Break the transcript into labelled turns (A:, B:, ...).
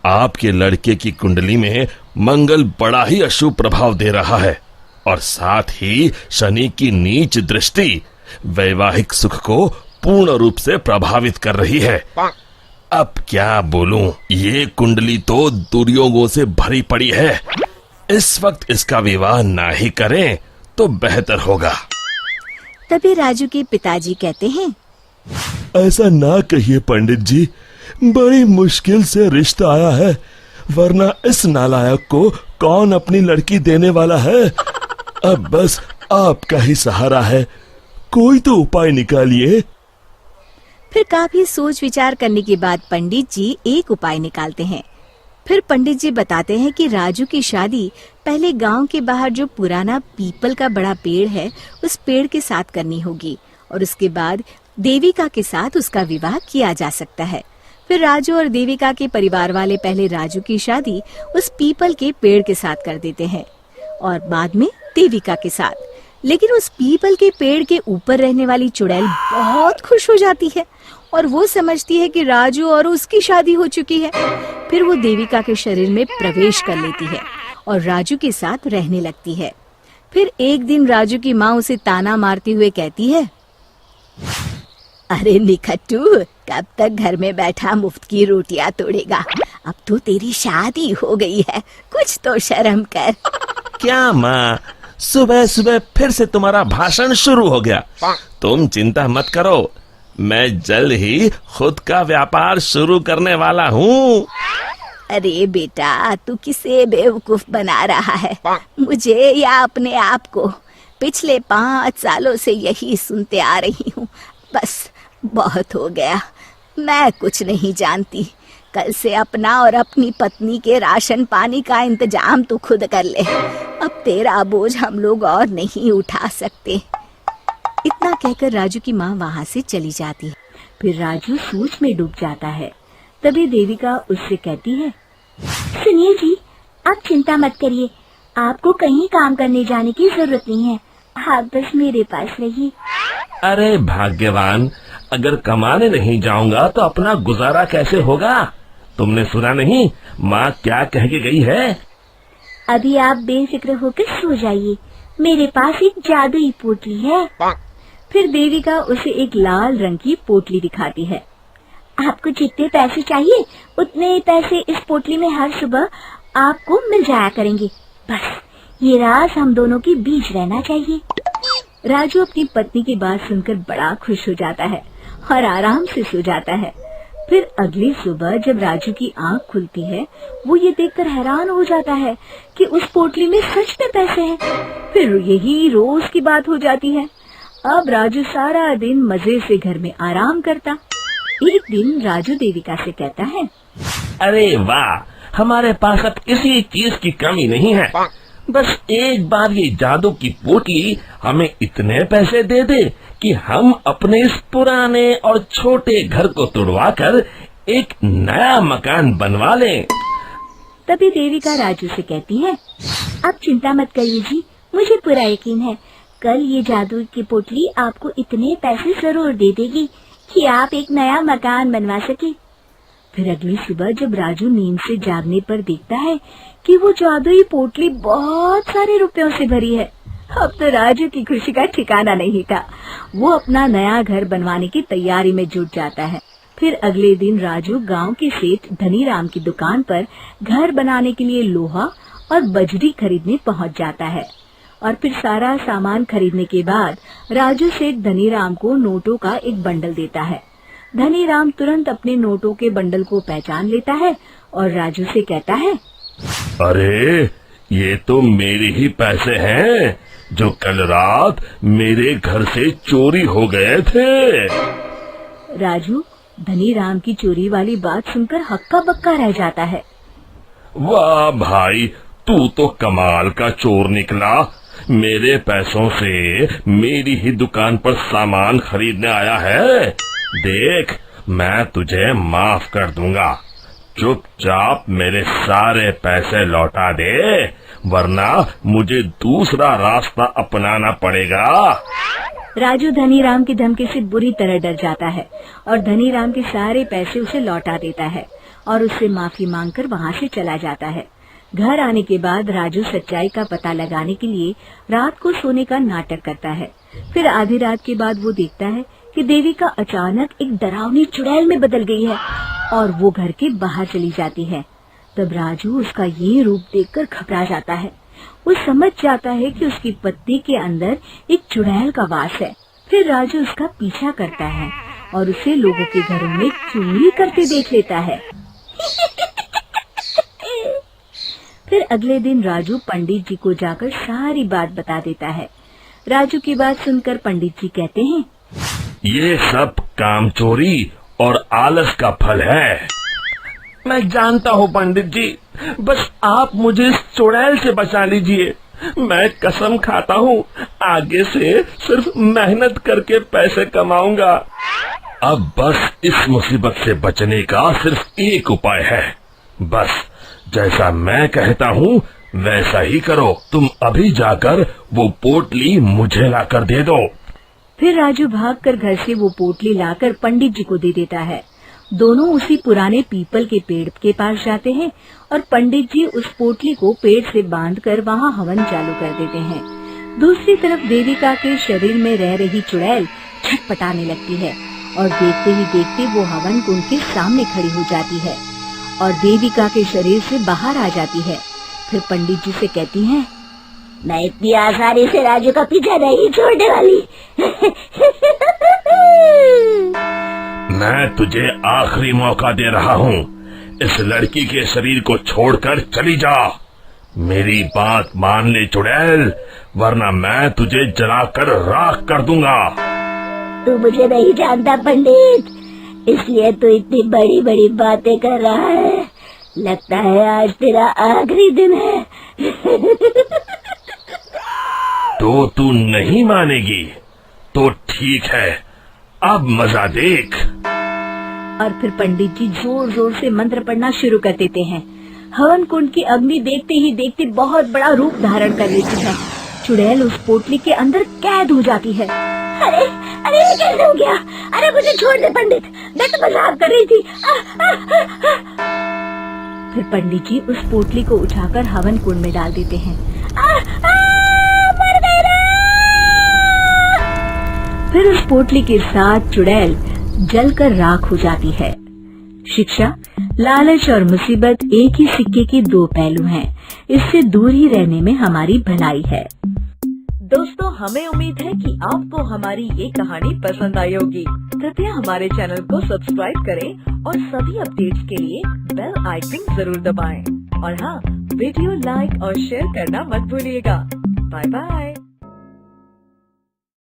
A: आपके लड़के की कुंडली में मंगल बड़ा ही अशुभ प्रभाव दे रहा है और साथ ही शनि की नीच दृष्टि वैवाहिक सुख को पूर्ण रूप से प्रभावित कर रही है। अब क्या बोलूं, ये कुंडली तो दुर्योगों से भरी पड़ी है। इस वक्त इसका विवाह ना ही करें तो बेहतर होगा।
B: तभी राजू के पिताजी कहते हैं,
A: ऐसा ना कहिए पंडित जी, बड़ी मुश्किल से रिश्ता आया है, वरना इस नालायक को कौन अपनी लड़की देने वाला है। अब बस आपका ही सहारा है, कोई तो उपाय निकालिए।
B: फिर काफी सोच विचार करने के बाद पंडित जी एक उपाय निकालते हैं। फिर पंडित जी बताते हैं कि राजू की शादी पहले गांव के बाहर जो पुराना पीपल का बड़ा पेड़ है उस पेड़ के साथ करनी होगी और उसके बाद देविका के साथ उसका विवाह किया जा सकता है। फिर राजू और देविका के परिवार वाले पहले राजू की शादी उस पीपल के पेड़ के साथ कर देते हैं और बाद में देविका के साथ। लेकिन उस पीपल के पेड़ के ऊपर रहने वाली चुड़ैल बहुत खुश हो जाती है और वो समझती है कि राजू और उसकी शादी हो चुकी है। फिर वो देविका के शरीर में प्रवेश कर लेती है और राजू के साथ रहने लगती है। फिर एक दिन राजू की माँ उसे ताना मारते हुए कहती है, अरे निखट्टू, कब तक घर में बैठा मुफ्त की रोटियां तोड़ेगा? अब तो तेरी शादी हो गई है, कुछ तो शर्म कर।
A: क्या माँ, सुबह सुबह फिर से तुम्हारा भाषण शुरू हो गया। तुम चिंता मत करो, मैं जल्द ही खुद का व्यापार शुरू करने वाला हूँ।
B: अरे बेटा, तू किसे बेवकूफ बना रहा है, मुझे या अपने आप को? पिछले 5 सालों से यही सुनते आ रही हूँ। बस बहुत हो गया, मैं कुछ नहीं जानती। कल से अपना और अपनी पत्नी के राशन पानी का इंतजाम तू खुद कर ले। अब तेरा बोझ हम लोग और नहीं उठा सकते। इतना कहकर राजू की माँ वहाँ से चली जाती है। फिर राजू सोच में डूब जाता है। तभी देविका उससे कहती है, सुनिए जी, आप चिंता मत करिए, आपको कहीं काम करने जाने की जरूरत नहीं है, आप बस मेरे पास रहिए।
A: अरे भाग्यवान, अगर कमाने नहीं जाऊंगा तो अपना गुजारा कैसे होगा? तुमने सुना नहीं माँ क्या कह के गई है?
B: अभी आप बेफिक्र होकर सो जाइए, मेरे पास एक जादुई पोटली है। फिर देविका उसे एक लाल रंग की पोटली दिखाती है। आपको जितने पैसे चाहिए उतने पैसे इस पोटली में हर सुबह आपको मिल जाया करेंगे। बस ये राज हम दोनों के बीच रहना चाहिए। राजू अपनी पत्नी की बात सुनकर बड़ा खुश हो जाता है और आराम से सो जाता है। फिर अगली सुबह जब राजू की आंख खुलती है, वो ये देखकर हैरान हो जाता है कि उस पोटली में सच में पैसे हैं। फिर यही रोज की बात हो जाती है। अब राजू सारा दिन मजे से घर में आराम करता। एक दिन राजू देविका से कहता है,
A: अरे वाह, हमारे पास अब किसी चीज की कमी नहीं है। बस एक बार ये जादू की पोटली हमें इतने पैसे दे दे कि हम अपने इस पुराने और छोटे घर को तुड़वाकर एक नया मकान बनवा लें।
B: तभी देविका राजू से कहती है, आप चिंता मत करिए जी, मुझे पूरा यकीन है कल ये जादू की पोटली आपको इतने पैसे जरूर दे देगी कि आप एक नया मकान बनवा सके। फिर अगली सुबह जब राजू नींद से जागने पर देखता है कि वो जादुई पोटली बहुत सारे रुपयों से भरी है। अब तो राजू की खुशी का ठिकाना नहीं था। वो अपना नया घर बनवाने की तैयारी में जुट जाता है। फिर अगले दिन राजू गांव के सेठ धनीराम की दुकान पर घर बनाने के लिए लोहा और बजरी खरीदने पहुंच जाता है। और फिर सारा सामान खरीदने के बाद राजू सेठ धनीराम को नोटों का एक बंडल देता है। धनीराम तुरंत अपने नोटों के बंडल को पहचान लेता है और राजू से कहता है,
A: अरे ये तो मेरे ही पैसे हैं जो कल रात मेरे घर से चोरी हो गए थे।
B: राजू धनीराम की चोरी वाली बात सुनकर हक्का बक्का रह जाता है।
A: वाह भाई, तू तो कमाल का चोर निकला। मेरे पैसों से मेरी ही दुकान पर सामान खरीदने आया है। देख, मैं तुझे माफ कर दूंगा। चुपचाप मेरे सारे पैसे लौटा दे, वरना मुझे दूसरा रास्ता अपनाना पड़ेगा।
B: राजू धनीराम की धमकी से बुरी तरह डर जाता है और धनीराम के सारे पैसे उसे लौटा देता है और उससे माफी मांगकर वहाँ से चला जाता है। घर आने के बाद राजू सच्चाई का पता लगाने के लिए रात को सोने का नाटक करता है। फिर आधी रात के बाद वो देखता है कि देविका अचानक एक डरावनी चुड़ैल में बदल गई है और वो घर के बाहर चली जाती है। तब राजू उसका ये रूप देखकर घबरा जाता है। वो समझ जाता है कि उसकी पत्नी के अंदर एक चुड़ैल का वास है। फिर राजू उसका पीछा करता है और उसे लोगों के घरों में चोरी करते देख लेता है। फिर अगले दिन राजू पंडित जी को जाकर सारी बात बता देता है। राजू की बात सुनकर पंडित जी कहते हैं,
A: ये सब काम चोरी और आलस का फल है। मैं जानता हूँ पंडित जी, बस आप मुझे इस चुड़ैल से बचा लीजिए। मैं कसम खाता हूँ आगे से सिर्फ मेहनत करके पैसे कमाऊंगा। अब बस इस मुसीबत से बचने का सिर्फ एक उपाय है। बस जैसा मैं कहता हूँ वैसा ही करो। तुम अभी जाकर वो पोटली मुझे लाकर दे दो।
B: फिर राजू भागकर घर से वो पोटली लाकर पंडित जी को दे देता है। दोनों उसी पुराने पीपल के पेड़ के पास जाते हैं और पंडित जी उस पोटली को पेड़ से बांधकर वहाँ हवन चालू कर देते हैं। दूसरी तरफ देविका के शरीर में रह रही चुड़ैल छटपटाने लगती है और देखते ही देखते वो हवन कुंड के सामने खड़ी हो जाती है और देविका के शरीर से बाहर आ जाती है। फिर पंडित जी से कहती हैं, मैं इतनी आसानी से राजू का पीछा नहीं छोड़ने वाली।
A: मैं तुझे आखिरी मौका दे रहा हूँ। इस लड़की के शरीर को छोड़कर चली जा। मेरी बात मान ले चुड़ैल, वरना मैं तुझे जलाकर राख कर दूंगा।
B: तू मुझे नहीं जानता पंडित, इसलिए तू इतनी बड़ी बड़ी बातें कर रहा है। लगता है आज तेरा आखिरी दिन है।
A: तो तू नहीं मानेगी तो ठीक है, अब मजा देख।
B: और फिर पंडित जी जोर जोर से मंत्र पढ़ना शुरू कर देते हैं। हवन कुंड की अग्नि देखते ही देखते बहुत बड़ा रूप धारण कर लेती है। चुड़ैल उस पोटली के अंदर कैद हो जाती है। अरे अरे ये कैसे हो गया? अरे मुझे छोड़ दे पंडित, मैं तो मजाक कर रही थी। फिर पंडित जी उस पोटली को उठाकर हवन कुंड में डाल देते हैं। मर गई रे! फिर उस पोटली के साथ चुड़ैल जलकर राख हो जाती है। शिक्षा, लालच और मुसीबत एक ही सिक्के के दो पहलू हैं। इससे दूर ही रहने में हमारी भलाई है।
C: दोस्तों, हमें उम्मीद है कि आपको हमारी ये कहानी पसंद आई होगी। कृपया हमारे चैनल को सब्सक्राइब करें और सभी अपडेट्स के लिए बेल आइकन जरूर दबाएं। और हाँ, वीडियो लाइक और शेयर करना मत भूलिएगा। Bye bye.